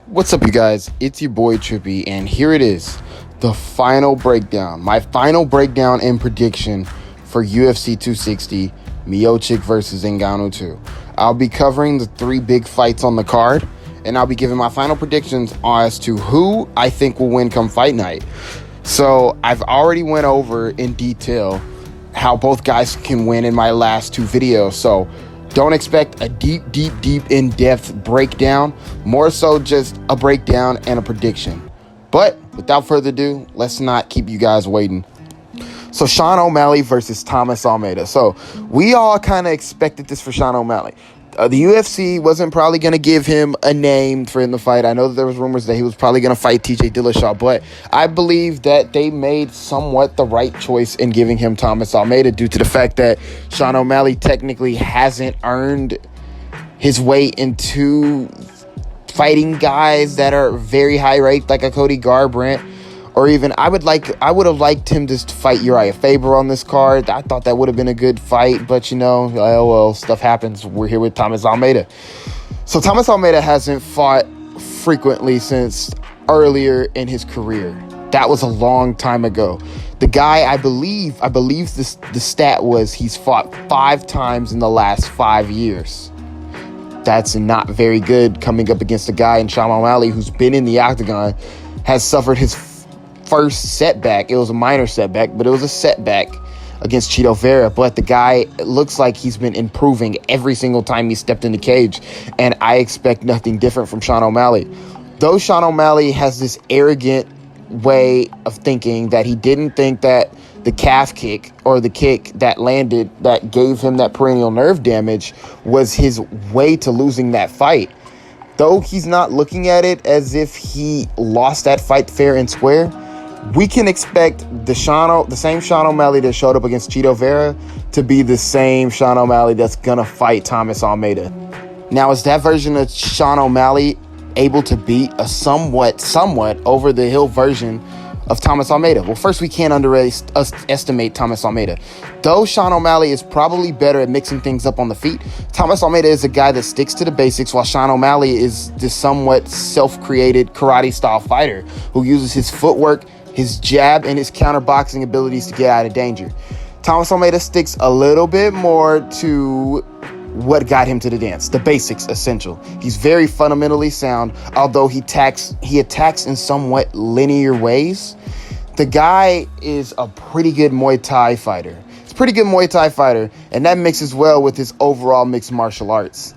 What's up, you guys? It's your boy Trippy, and here it is, the final breakdown. My final breakdown and prediction for UFC 260, Miocic versus Ngannou 2. I'll be covering the three big fights on the card, and I'll be giving my final predictions as to who I think will win come fight night. So I've already went over in detail how both guys can win in my last two videos. So don't expect a deep, in-depth breakdown. More so just a breakdown and a prediction. But without further ado, let's not keep you guys waiting. So Sean O'Malley versus Thomas Almeida. So we all kind of expected this for Sean O'Malley. The UFC wasn't probably going to give him a name for in the fight. I know that there was rumors that he was probably going to fight TJ Dillashaw, but I believe that they made somewhat the right choice in giving him Thomas Almeida due to the fact that Sean O'Malley technically hasn't earned his way into fighting guys that are very high ranked, like a Cody Garbrandt. Or even, I would have liked him to fight Uriah Faber on this card. I thought that would have been a good fight, but oh well, stuff happens. We're here with Thomas Almeida. So Thomas Almeida hasn't fought frequently since earlier in his career. That was a long time ago. The guy, I believe the stat was he's fought 5 times in the last 5 years. That's not very good coming up against a guy in Sean O'Malley who's been in the octagon, has suffered his first setback. It was a minor setback, but it was a setback against Chito Vera. But the guy, it looks like he's been improving every single time he stepped in the cage, and I expect nothing different from Sean O'Malley. Though Sean O'Malley has this arrogant way of thinking that he didn't think that the calf kick or the kick that landed that gave him that perennial nerve damage was his way to losing that fight. Though he's not looking at it as if he lost that fight fair and square, we can expect the same Sean O'Malley that showed up against Chito Vera to be the same Sean O'Malley that's going to fight Thomas Almeida. Now, is that version of Sean O'Malley able to beat a somewhat over-the-hill version of Thomas Almeida? Well, first, we can't underestimate Thomas Almeida. Though Sean O'Malley is probably better at mixing things up on the feet, Thomas Almeida is a guy that sticks to the basics, while Sean O'Malley is this somewhat self-created karate-style fighter who uses his footwork, his jab, and his counterboxing abilities to get out of danger. Thomas Almeida sticks a little bit more to what got him to the dance, the basics, essential. He's very fundamentally sound, although he attacks in somewhat linear ways. The guy is a pretty good Muay Thai fighter. He's a pretty good Muay Thai fighter, and that mixes well with his overall mixed martial arts.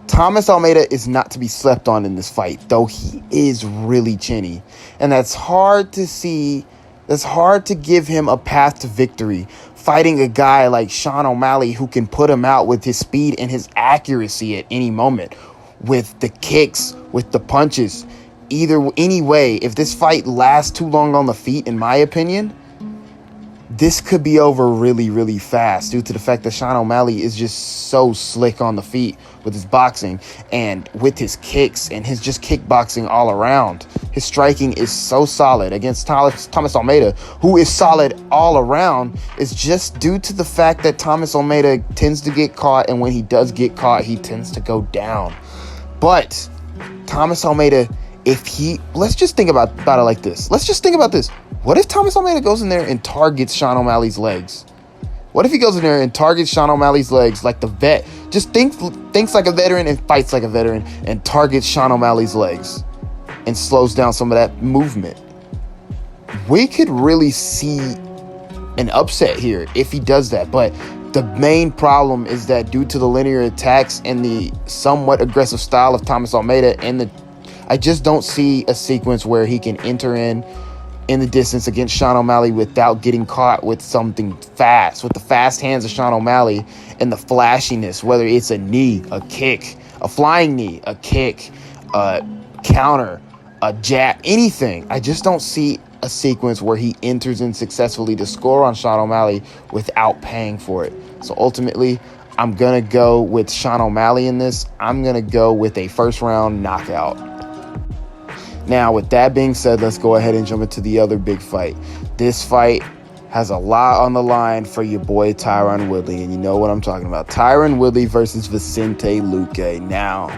Thomas Almeida is not to be slept on in this fight, though he is really chinny. And that's hard to see. That's hard to give him a path to victory, fighting a guy like Sean O'Malley who can put him out with his speed and his accuracy at any moment, with the kicks, with the punches. Any way, if this fight lasts too long on the feet, in my opinion, this could be over really fast due to the fact that Sean O'Malley is just so slick on the feet with his boxing and with his kicks and his just kickboxing all around. His striking is so solid against Thomas Almeida, who is solid all around. It's just due to the fact that Thomas Almeida tends to get caught, and when he does get caught, he tends to go down. But Thomas Almeida, let's just think about it like this. Let's just think about this. What if Thomas Almeida goes in there and targets Sean O'Malley's legs? What if he goes in there and targets Sean O'Malley's legs like the vet? Just thinks like a veteran and fights like a veteran and targets Sean O'Malley's legs and slows down some of that movement. We could really see an upset here if he does that. But the main problem is that due to the linear attacks and the somewhat aggressive style of Thomas Almeida, I just don't see a sequence where he can enter in the distance against Sean O'Malley without getting caught with something fast, with the fast hands of Sean O'Malley and the flashiness, whether it's a knee, a kick, a flying knee, a kick, a counter, a jab, anything. I just don't see a sequence where he enters in successfully to score on Sean O'Malley without paying for it. So ultimately, I'm going to go with Sean O'Malley in this. I'm going to go with a first-round knockout. Now, with that being said, let's go ahead and jump into the other big fight. This fight has a lot on the line for your boy Tyron Woodley, and you know what I'm talking about. Tyron Woodley versus Vicente Luque. Now,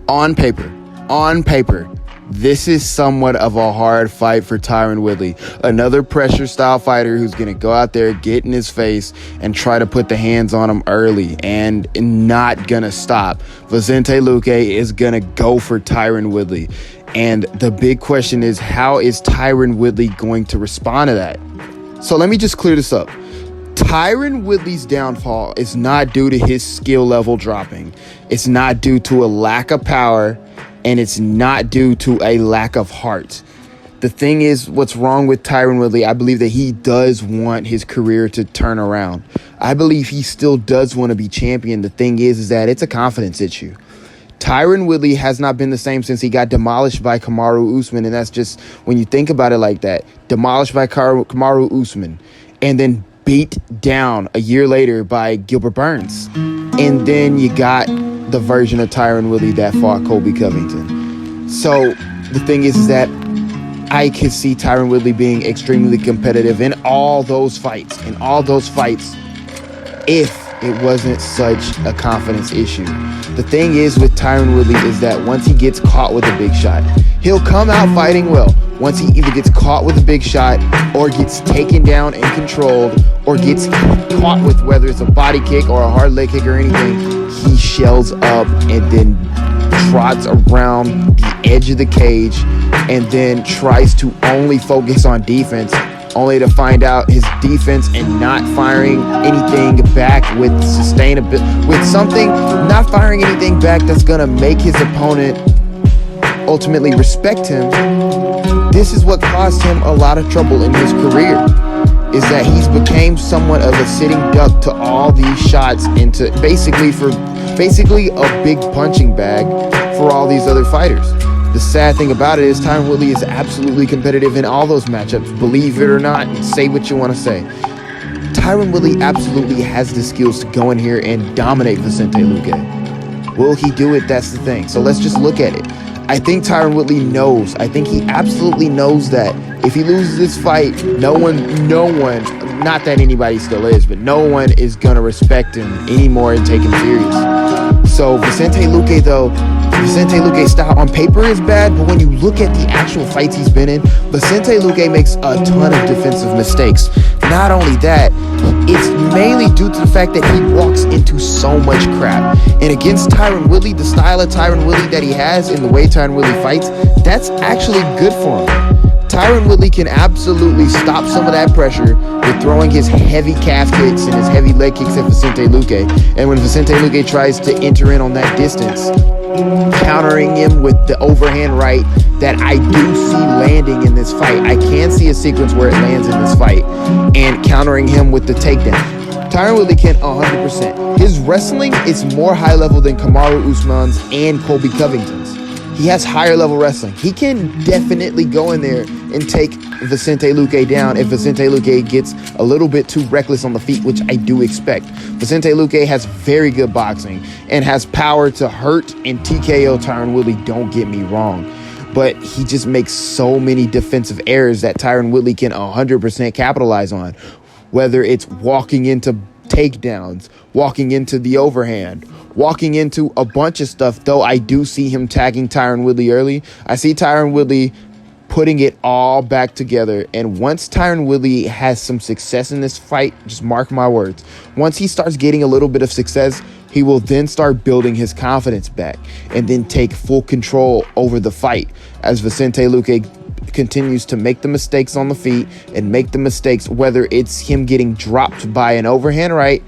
on paper, on paper, this is somewhat of a hard fight for Tyron Woodley. Another pressure style fighter who's going to go out there, get in his face, and try to put the hands on him early and not going to stop. Vicente Luque is going to go for Tyron Woodley. And the big question is, how is Tyron Woodley going to respond to that? So let me just clear this up. Tyron Woodley's downfall is not due to his skill level dropping. It's not due to a lack of power, and it's not due to a lack of heart. The thing is, what's wrong with Tyron Woodley, I believe that he does want his career to turn around. I believe he still does want to be champion. The thing is that it's a confidence issue. Tyron Woodley has not been the same since he got demolished by Kamaru Usman, and that's just, when you think about it like that, demolished by Kamaru Usman, and then beat down a year later by Gilbert Burns. And then you got the version of Tyron Woodley that fought Colby Covington. So the thing is that I could see Tyron Woodley being extremely competitive in all those fights, if it wasn't such a confidence issue. The thing is with Tyron Woodley is that once he gets caught with a big shot, he'll come out fighting well. Once he either gets caught with a big shot or gets taken down and controlled or gets caught with, whether it's a body kick or a hard leg kick or anything, he shells up and then trots around the edge of the cage and then tries to only focus on defense, only to find out his defense and not firing anything back with sustainability, with something, not firing anything back that's going to make his opponent ultimately respect him. This is what caused him a lot of trouble in his career, is that he's became somewhat of a sitting duck to all these shots, into basically a big punching bag for all these other fighters. The sad thing about it is Tyron Woodley is absolutely competitive in all those matchups, believe it or not, say what you want to say. Tyron Woodley absolutely has the skills to go in here and dominate Vicente Luque. Will he do it? That's the thing. So let's just look at it. I think Tyron Woodley knows. I think he absolutely knows that if he loses this fight, no one, not that anybody still is, but no one is going to respect him anymore and take him serious. So Vicente Luque's style on paper is bad, but when you look at the actual fights he's been in, Vicente Luque makes a ton of defensive mistakes. Not only that, it's mainly due to the fact that he walks into so much crap. And against Tyron Woodley, the style of Tyron Woodley that he has and the way Tyron Woodley fights, that's actually good for him. Tyron Woodley can absolutely stop some of that pressure with throwing his heavy calf kicks and his heavy leg kicks at Vicente Luque. And when Vicente Luque tries to enter in on that distance, countering him with the overhand right that I do see landing in this fight. I can see a sequence where it lands in this fight, and countering him with the takedown. Tyron Woodley can 100%. His wrestling is more high level than Kamaru Usman's and Colby Covington's. He has higher level wrestling. He can definitely go in there and take Vicente Luque down if Vicente Luque gets a little bit too reckless on the feet, which I do expect. Vicente Luque has very good boxing and has power to hurt and TKO Tyron Woodley, don't get me wrong. But he just makes so many defensive errors that Tyron Woodley can 100% capitalize on. Whether it's walking into takedowns, walking into the overhand, walking into a bunch of stuff, though I do see him tagging Tyron Woodley early. I see Tyron Woodley putting it all back together. And once Tyron Woodley has some success in this fight, just mark my words, once he starts getting a little bit of success, he will then start building his confidence back and then take full control over the fight as Vicente Luque continues to make the mistakes on the feet and make the mistakes, whether it's him getting dropped by an overhand right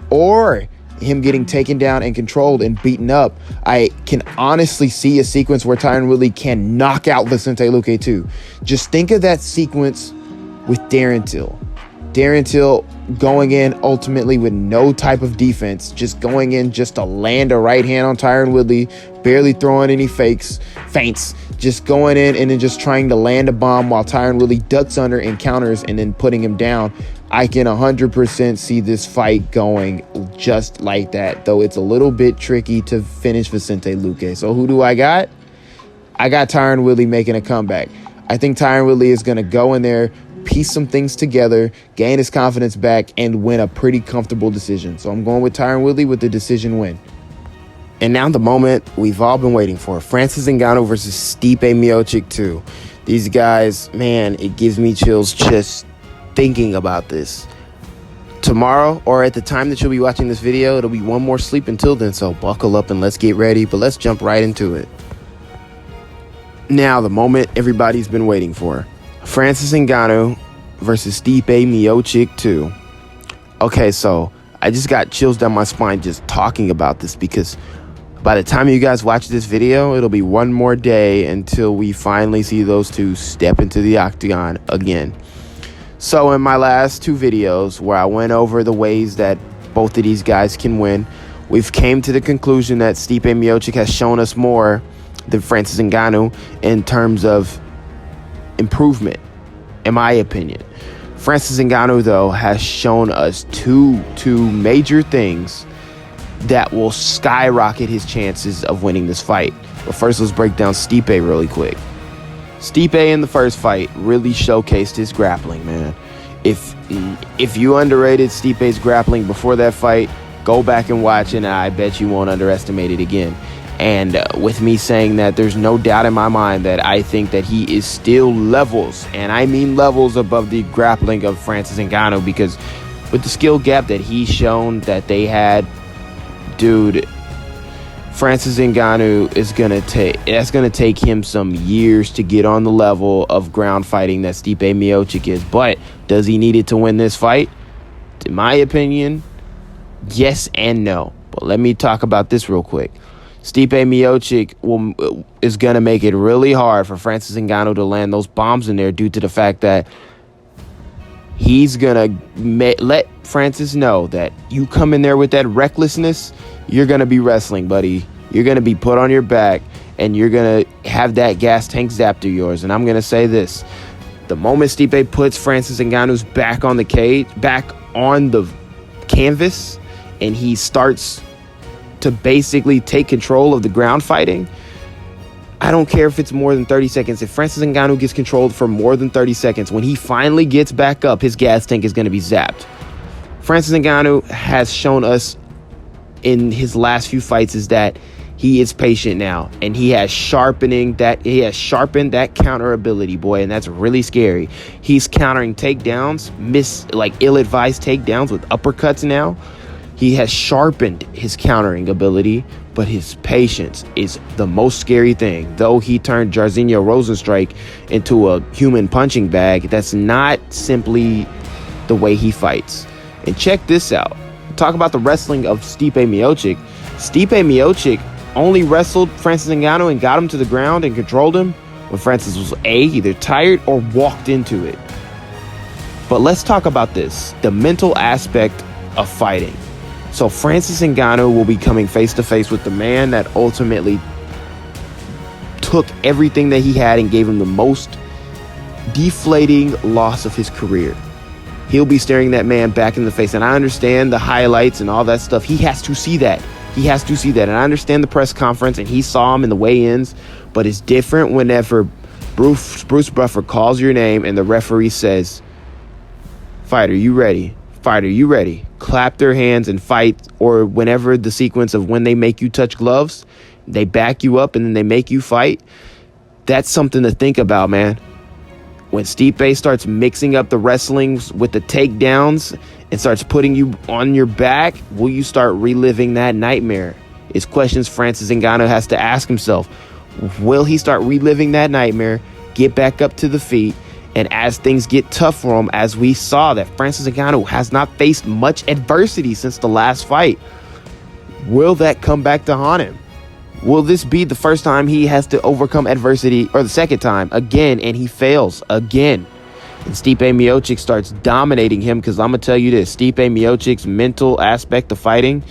or him getting taken down and controlled and beaten up. I can honestly see a sequence where Tyron Woodley can knock out Vicente Luque too. Just think of that sequence with Darren Till. Darren Till going in ultimately with no type of defense, just going in just to land a right hand on Tyron Woodley, barely throwing any feints, just going in and then just trying to land a bomb while Tyron Woodley ducks under and counters and then putting him down. I can 100% see this fight going just like that, though it's a little bit tricky to finish Vicente Luque. So who do I got? I got Tyron Woodley making a comeback. I think Tyron Woodley is going to go in there, piece some things together, gain his confidence back, and win a pretty comfortable decision. So I'm going with Tyron Woodley with the decision win. And now the moment we've all been waiting for. Francis Ngannou versus Stipe Miocic 2. These guys, man, it gives me chills just thinking about this. Tomorrow, or at the time that you'll be watching this video, it'll be one more sleep until then, so buckle up and let's get ready. But let's jump right into it. Now, the moment everybody's been waiting for. Francis Ngannou versus Stipe Miocic 2. Okay, so I just got chills down my spine just talking about this because by the time you guys watch this video, it'll be one more day until we finally see those two step into the octagon again. So in my last two videos where I went over the ways that both of these guys can win, we've came to the conclusion that Stipe Miocic has shown us more than Francis Ngannou in terms of improvement, in my opinion. Francis Ngannou, though, has shown us two major things that will skyrocket his chances of winning this fight. But first, let's break down Stipe really quick. Stipe in the first fight really showcased his grappling, man. If you underrated Stipe's grappling before that fight, go back and watch it, and I bet you won't underestimate it again. And with me saying that, there's no doubt in my mind that I think that he is still levels, and I mean levels above the grappling of Francis Ngannou, because with the skill gap that he's shown that they had, dude, Francis Ngannou is gonna take him some years to get on the level of ground fighting that Stipe Miocic is. But does he need it to win this fight? In my opinion, yes and no. But let me talk about this real quick. Stipe Miocic is gonna make it really hard for Francis Ngannou to land those bombs in there due to the fact that he's gonna let Francis know that you come in there with that recklessness, you're gonna be wrestling, buddy. You're gonna be put on your back, and you're gonna have that gas tank zapped to yours. And I'm gonna say this: the moment Stipe puts Francis Ngannou's back on the cage, back on the canvas, and he starts to basically take control of the ground fighting, I don't care if it's more than 30 seconds. If Francis Ngannou gets controlled for more than 30 seconds, when he finally gets back up, his gas tank is going to be zapped. Francis Ngannou has shown us in his last few fights is that he is patient now, and he has sharpened that counter ability, boy, and that's really scary. He's countering takedowns, ill-advised takedowns with uppercuts now. He has sharpened his countering ability, but his patience is the most scary thing. Though he turned Jairzinho Rozenstruik into a human punching bag, that's not simply the way he fights. And check this out. Talk about the wrestling of Stipe Miocic. Stipe Miocic only wrestled Francis Ngannou and got him to the ground and controlled him when Francis was either tired or walked into it. But let's talk about this, the mental aspect of fighting. So Francis Ngannou will be coming face to face with the man that ultimately took everything that he had and gave him the most deflating loss of his career. He'll be staring that man back in the face. And I understand the highlights and all that stuff. He has to see that. He has to see that. And I understand the press conference, and he saw him in the weigh-ins. But it's different whenever Bruce Buffer calls your name and the referee says, "Fighter, you ready? Fighter, you ready?" Clap their hands and fight. Or whenever the sequence of when they make you touch gloves, they back you up and then they make you fight. That's something to think about, man. When Stipe starts mixing up the wrestlings with the takedowns and starts putting you on your back, will you start reliving that nightmare? It's questions Francis Ngannou has to ask himself. Will he start reliving that nightmare, get back up to the feet, and as things get tough for him, as we saw that Francis Ngannou has not faced much adversity since the last fight, will that come back to haunt him? Will this be the first time he has to overcome adversity, or the second time again, and he fails again? And Stipe Miocic starts dominating him, because I'm going to tell you this, Stipe Miocic's mental aspect of fighting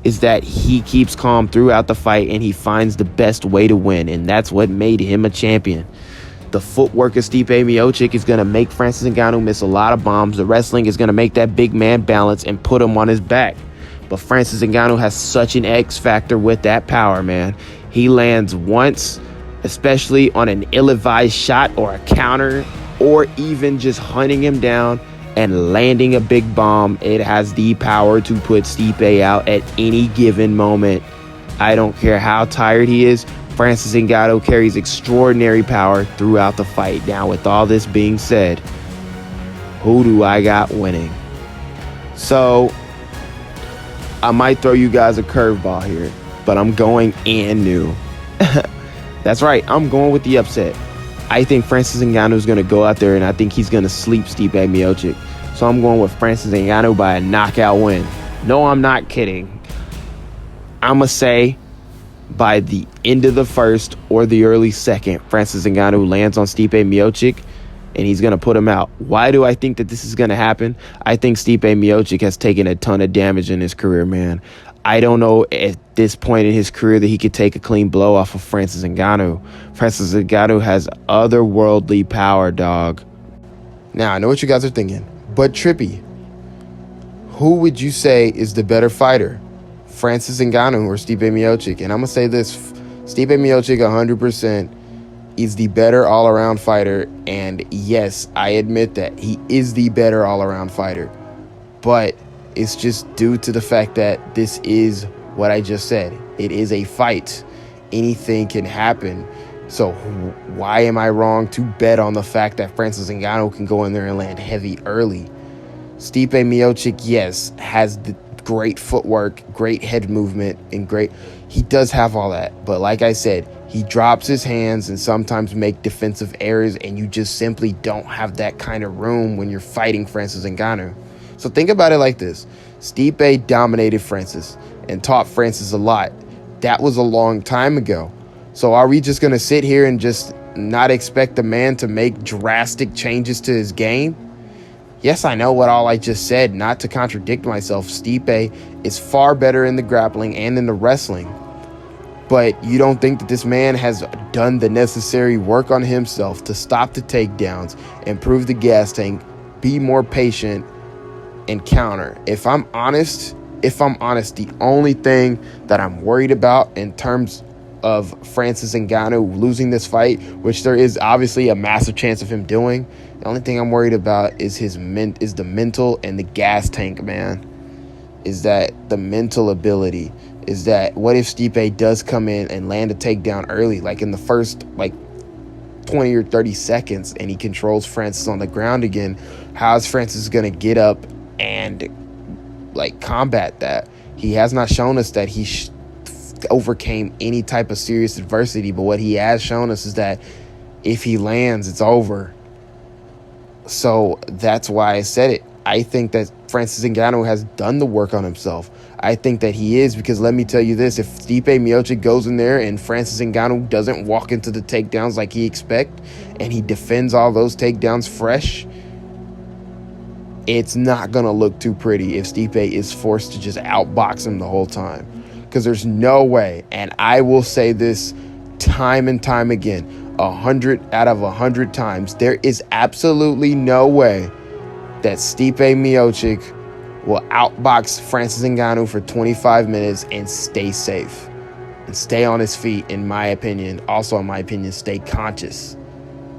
is that he keeps calm throughout the fight, and he finds the best way to win, and that's what made him a champion. The footwork of Stipe Miocic is going to make Francis Ngannou miss a lot of bombs. The wrestling is going to make that big man balance and put him on his back. But Francis Ngannou has such an X factor with that power, man. He lands once, especially on an ill-advised shot or a counter, or even just hunting him down and landing a big bomb. It has the power to put Stipe out at any given moment. I don't care how tired he is. Francis Ngannou carries extraordinary power throughout the fight. Now, with all this being said, who do I got winning? So, I might throw you guys a curveball here, but I'm going Ngannou. That's right, I'm going with the upset. I think Francis Ngannou is going to go out there, and I think he's going to sleep Stipe Miocic. So I'm going with Francis Ngannou by a knockout win. No, I'm not kidding. I'm going to say by the end of the first or the early second, Francis Ngannou lands on Stipe Miocic, and he's going to put him out. Why do I think that this is going to happen? I think Stipe Miocic has taken a ton of damage in his career, man. I don't know at this point in his career that he could take a clean blow off of Francis Ngannou. Francis Ngannou has otherworldly power, dog. Now, I know what you guys are thinking, but Trippy, who would you say is the better fighter? Francis Ngannou or Stipe Miocic? And I'm going to say this, Stipe Miocic 100% is the better all-around fighter, and yes, I admit that he is the better all-around fighter, but it's just due to the fact that this is what I just said. It is a fight. Anything can happen. So why am I wrong to bet on the fact that Francis Ngannou can go in there and land heavy early? Stipe Miocic, yes, has the great footwork, great head movement, and he does have all that. But like I said, he drops his hands and sometimes make defensive errors, and you just simply don't have that kind of room when you're fighting Francis Ngannou. So think about it like this. Stipe dominated Francis and taught Francis a lot. That was a long time ago. So are we just going to sit here and just not expect the man to make drastic changes to his game? Yes, I know what all I just said, not to contradict myself. Stipe is far better in the grappling and in the wrestling. But you don't think that this man has done the necessary work on himself to stop the takedowns, improve the gas tank, be more patient, and counter? If I'm honest, the only thing that I'm worried about in terms of Francis Ngannou losing this fight, which there is obviously a massive chance of him doing, the only thing I'm worried about is the mental and the gas tank, man. Is that the mental ability? Is that what if Stipe does come in and land a takedown early, like in the first 20 or 30 seconds, and he controls Francis on the ground again? How is Francis going to get up and combat that? He has not shown us that he overcame any type of serious adversity, but what he has shown us is that if he lands, it's over. So that's why I said it. I think that Francis Ngannou has done the work on himself. I think that he is, because let me tell you this, if Stipe Miocic goes in there and Francis Ngannou doesn't walk into the takedowns like he expects, and he defends all those takedowns fresh, it's not going to look too pretty if Stipe is forced to just outbox him the whole time. Because there's no way, and I will say this time and time again, 100 out of 100 times, there is absolutely no way that Stipe Miocic will outbox Francis Ngannou for 25 minutes and stay safe and stay on his feet, in my opinion. Also, in my opinion, stay conscious.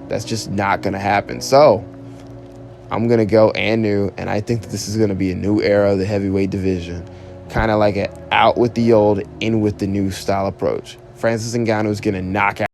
That's just not going to happen. So I'm going to go Ngannou, and I think that this is going to be a new era of the heavyweight division. Kind of like an out with the old, in with the new style approach. Francis Ngannou is going to knock out